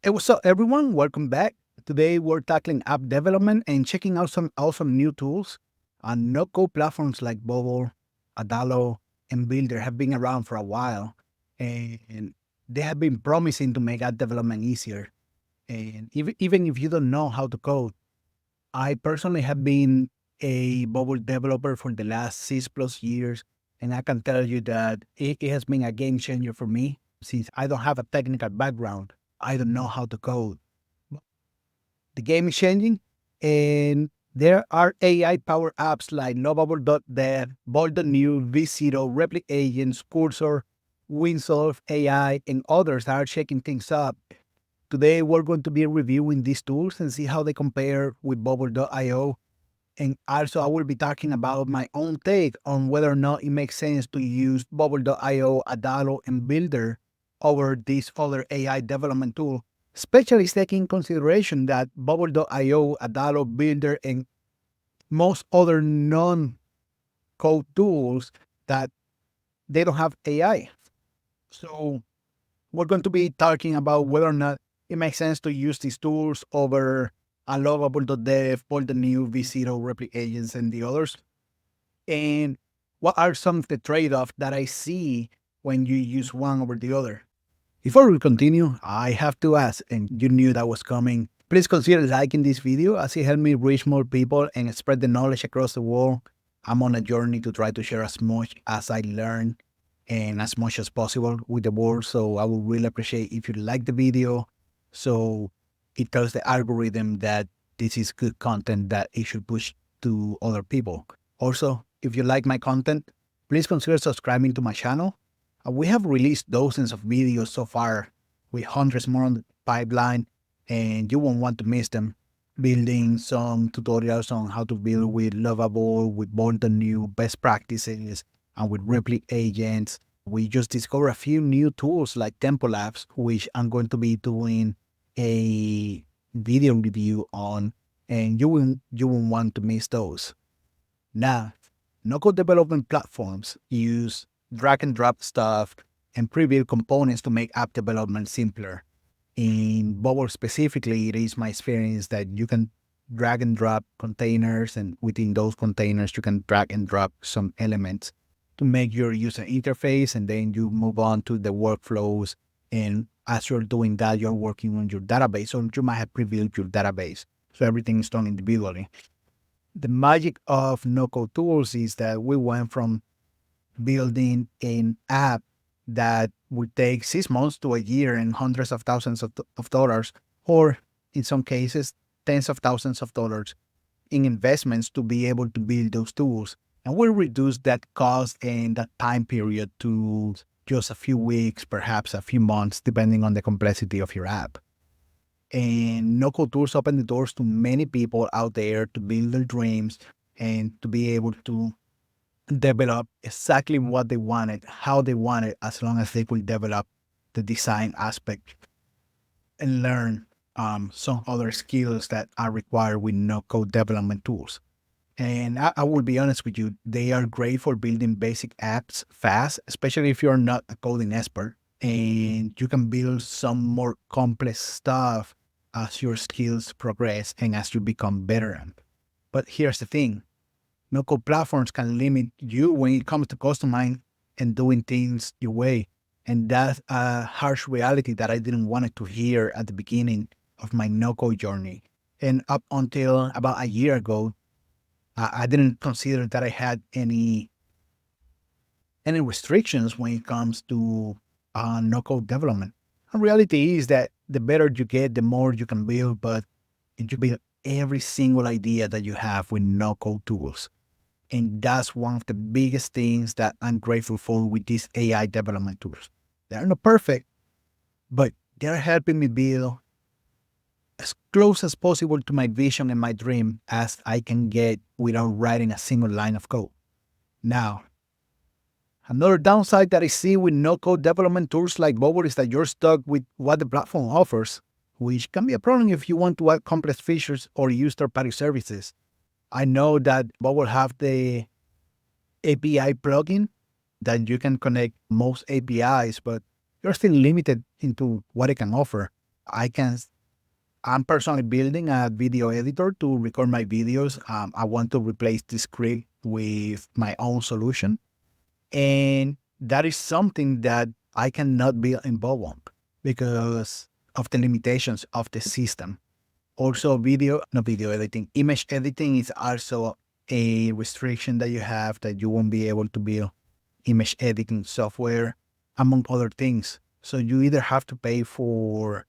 Hey, what's up, everyone? Welcome back. Today, we're tackling app development and checking out some awesome new tools. No-code platforms like Bolt, Adalo, and Buildr have been around for a while, and they have been promising to make app development easier. And even if you don't know how to code, I personally have been a Bolt developer for the last 6+ years, and I can tell you that it has been a game changer for me since I don't have a technical background. I don't know how to code. The game is changing, and there are AI powered apps like Lovable.dev, Bolt.new, V0, Replit Agents, Cursor, Winsolve AI, and others that are shaking things up. Today, we're going to be reviewing these tools and see how they compare with Bubble.io. And also, I will be talking about my own take on whether or not it makes sense to use Bubble.io, Adalo, and Buildr over this other AI development tool, especially taking consideration that Bubble.io, Adalo, Buildr, and most other non-code tools that they don't have AI. So we're going to be talking about whether or not it makes sense to use these tools over Lovable.dev, Bolt.new, V0, Replit Agents, and the others. And what are some of the trade-offs that I see when you use one over the other? Before we continue, I have to ask, and you knew that was coming, please consider liking this video as it helps me reach more people and spread the knowledge across the world. I'm on a journey to try to share as much as I learn and as much as possible with the world. So I would really appreciate if you like the video so it tells the algorithm that this is good content that it should push to other people. Also, if you like my content, please consider subscribing to my channel. We have released dozens of videos so far with hundreds more on the pipeline, and you won't want to miss them. Building some tutorials on how to build with Lovable, with Bolt.new, best practices, and with Replit Agents. We just discovered a few new tools like Tempo Labs, which I'm going to be doing a video review on, and you won't want to miss those. Now, no-code development platforms use drag and drop stuff and pre-built components to make app development simpler. In Bubble specifically, it is my experience that you can drag and drop containers, and within those containers, you can drag and drop some elements to make your user interface, and then you move on to the workflows. And as you're doing that, you're working on your database, or you might have pre-built your database. So everything is done individually. The magic of no-code tools is that we went from building an app that would take 6 months to a year and hundreds of thousands of dollars, or in some cases, tens of thousands of dollars in investments to be able to build those tools. And we'll reduce that cost and that time period to just a few weeks, perhaps a few months, depending on the complexity of your app. And no-code tools open the doors to many people out there to build their dreams and to be able to develop exactly what they wanted, how they wanted, as long as they could develop the design aspect and learn some other skills that are required with no-code development tools. And I will be honest with you, they are great for building basic apps fast, especially if you're not a coding expert. And you can build some more complex stuff as your skills progress and as you become better. But here's the thing. No-code platforms can limit you when it comes to customizing and doing things your way. And that's a harsh reality that I didn't want to hear at the beginning of my no-code journey. And up until about a year ago, I didn't consider that I had any restrictions when it comes to no-code development. The reality is that the better you get, the more you can build, but you build every single idea that you have with no-code tools. And that's one of the biggest things that I'm grateful for with these AI development tools. They're not perfect, but they're helping me build as close as possible to my vision and my dream as I can get without writing a single line of code. Now, another downside that I see with no-code development tools like Bubble is that you're stuck with what the platform offers, which can be a problem if you want to add complex features or use third-party services. I know that Bubble have the API plugin that you can connect most APIs, but you're still limited into what it can offer. I'm personally building a video editor to record my videos. I want to replace the script with my own solution. And that is something that I cannot build in Bubble because of the limitations of the system. Also, not video editing, image editing is also a restriction that you have that you won't be able to build image editing software, among other things. So you either have to pay for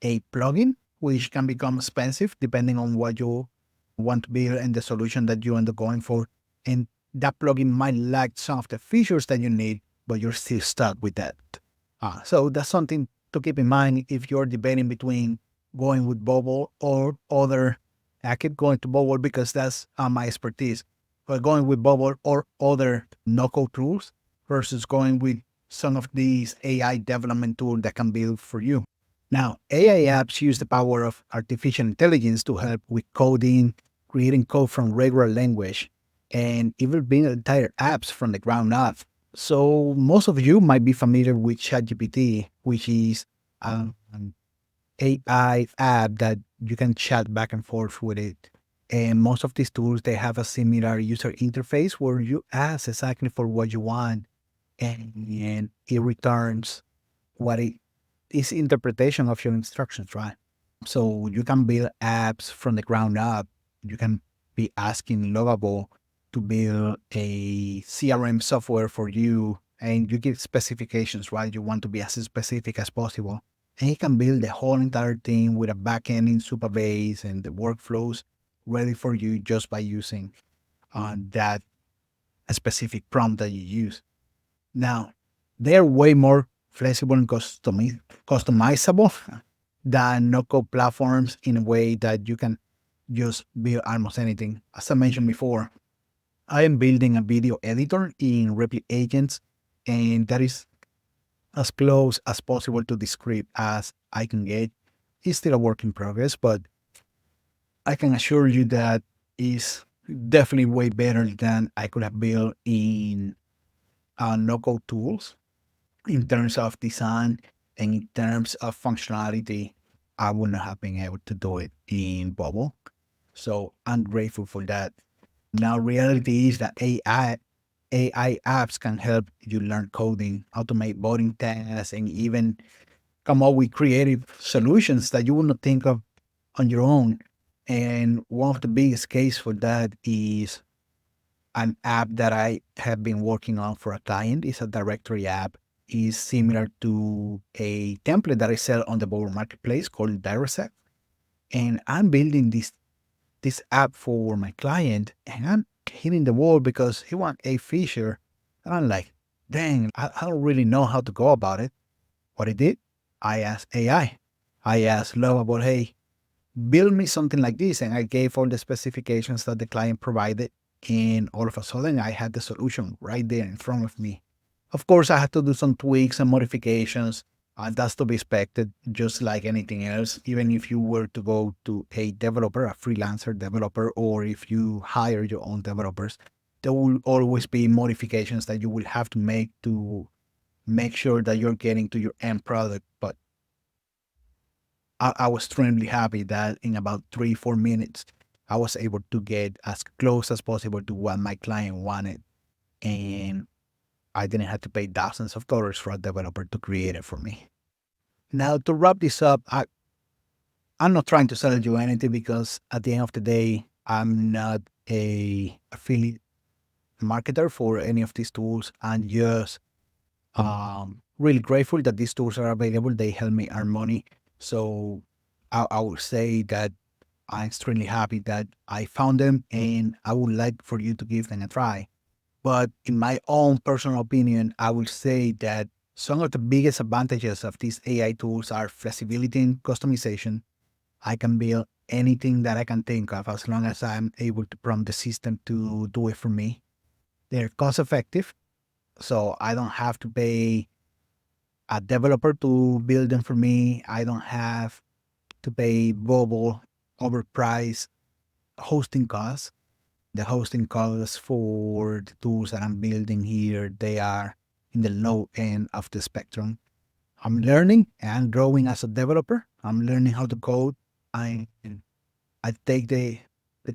a plugin, which can become expensive depending on what you want to build and the solution that you end up going for. And that plugin might lack some of the features that you need, but you're still stuck with that. So that's something to keep in mind if you're debating between going with Bubble or other. I keep going to Bubble because that's my expertise. But going with Bubble or other no-code tools versus going with some of these AI development tools that can build for you. Now, AI apps use the power of artificial intelligence to help with coding, creating code from regular language, and even building entire apps from the ground up. So most of you might be familiar with ChatGPT, which is an AI app that you can chat back and forth with it. And most of these tools, they have a similar user interface where you ask exactly for what you want and it returns what it is interpretation of your instructions, right? So you can build apps from the ground up. You can be asking Lovable to build a CRM software for you, and you give specifications, right? You want to be as specific as possible. And it can build the whole entire thing with a backend in Supabase and the workflows ready for you just by using that specific prompt that you use. Now, they're way more flexible and customizable than no-code platforms in a way that you can just build almost anything. As I mentioned before, I am building a video editor in Replit Agents, and that is as close as possible to the script as I can get. It's still a work in progress, but I can assure you that is definitely way better than I could have built in no-code tools in terms of design and in terms of functionality. I would not have been able to do it in Bubble. So I'm grateful for that. Now, reality is that AI apps can help you learn coding, automate voting tasks, and even come up with creative solutions that you would not think of on your own. And one of the biggest case for that is an app that I have been working on for a client. It's a directory app. Is similar to a template that I sell on the Bolt marketplace called Direct. And I'm building this app for my client, and I'm hitting the wall because he wants a feature. And I'm like, dang, I don't really know how to go about it. What I did, I asked AI. I asked Lovable, hey, build me something like this. And I gave all the specifications that the client provided. And all of a sudden, I had the solution right there in front of me. Of course, I had to do some tweaks and modifications. That's to be expected, just like anything else. Even if you were to go to a developer, a freelancer developer, or if you hire your own developers, there will always be modifications that you will have to make to make sure that you're getting to your end product. But I was extremely happy that in about 3-4 minutes, I was able to get as close as possible to what my client wanted. And I didn't have to pay thousands of dollars for a developer to create it for me. Now, to wrap this up, I'm not trying to sell you anything because at the end of the day, I'm not a affiliate marketer for any of these tools. I'm just really grateful that these tools are available. They help me earn money. So I would say that I'm extremely happy that I found them, and I would like for you to give them a try. But in my own personal opinion, I would say that some of the biggest advantages of these AI tools are flexibility and customization. I can build anything that I can think of as long as I'm able to prompt the system to do it for me. They're cost effective, so I don't have to pay a developer to build them for me. I don't have to pay global overpriced hosting costs. The hosting costs for the tools that I'm building here, they are in the low end of the spectrum. I'm learning and growing as a developer. I'm learning how to code. I I take the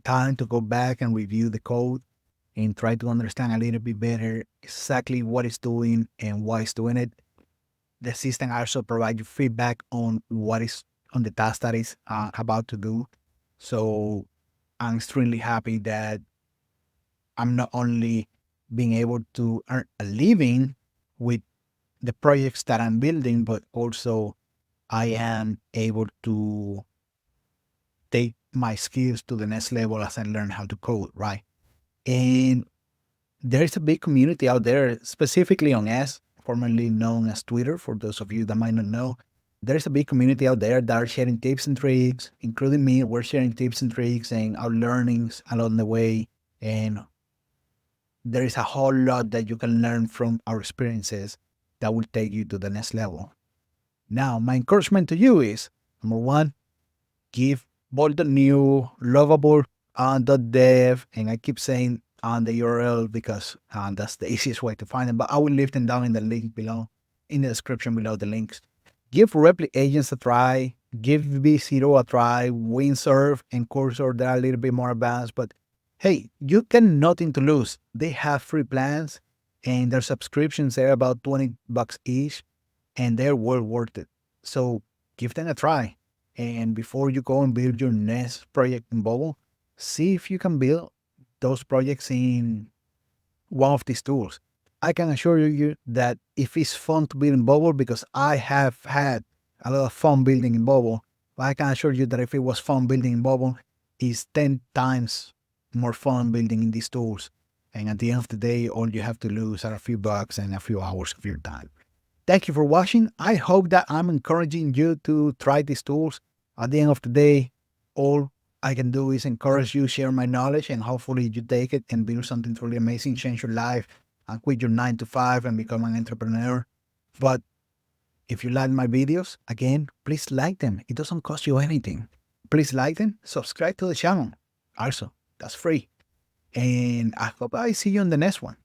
time to go back and review the code and try to understand a little bit better exactly what it's doing and why it's doing it. The system also provides you feedback on what is on the task that is about to do. So I'm extremely happy that I'm not only being able to earn a living with the projects that I'm building, but also I am able to take my skills to the next level as I learn how to code, right? And there's a big community out there, specifically on X, formerly known as Twitter, for those of you that might not know. There's a big community out there that are sharing tips and tricks, including me. We're sharing tips and tricks and our learnings along the way. And there is a whole lot that you can learn from our experiences that will take you to the next level. Now, my encouragement to you is number one, give Bolt.new, Lovable.dev, and I keep saying on the URL because that's the easiest way to find them, but I will leave them down in the link below, in the description below the links. Give Replit Agents a try, give V0 a try, Windsurf and Cursor, they're a little bit more advanced, but hey, you can nothing to lose. They have free plans and their subscriptions are about $20 each and they're well worth it. So give them a try. And before you go and build your next project in Bubble, see if you can build those projects in one of these tools. I can assure you that if it's fun to build in Bubble, because I have had a lot of fun building in Bubble, but I can assure you that if it was fun building in Bubble, it's 10 times more fun building in these tools. And at the end of the day, all you have to lose are a few bucks and a few hours of your time. Thank you for watching. I hope that I'm encouraging you to try these tools. At the end of the day, all I can do is encourage you, share my knowledge, and hopefully you take it and build something truly amazing, change your life, and quit your 9 to 5 and become an entrepreneur. But if you like my videos, again, please like them. It doesn't cost you anything. Please like them, subscribe to the channel. Also, that's free. And I hope I see you on the next one.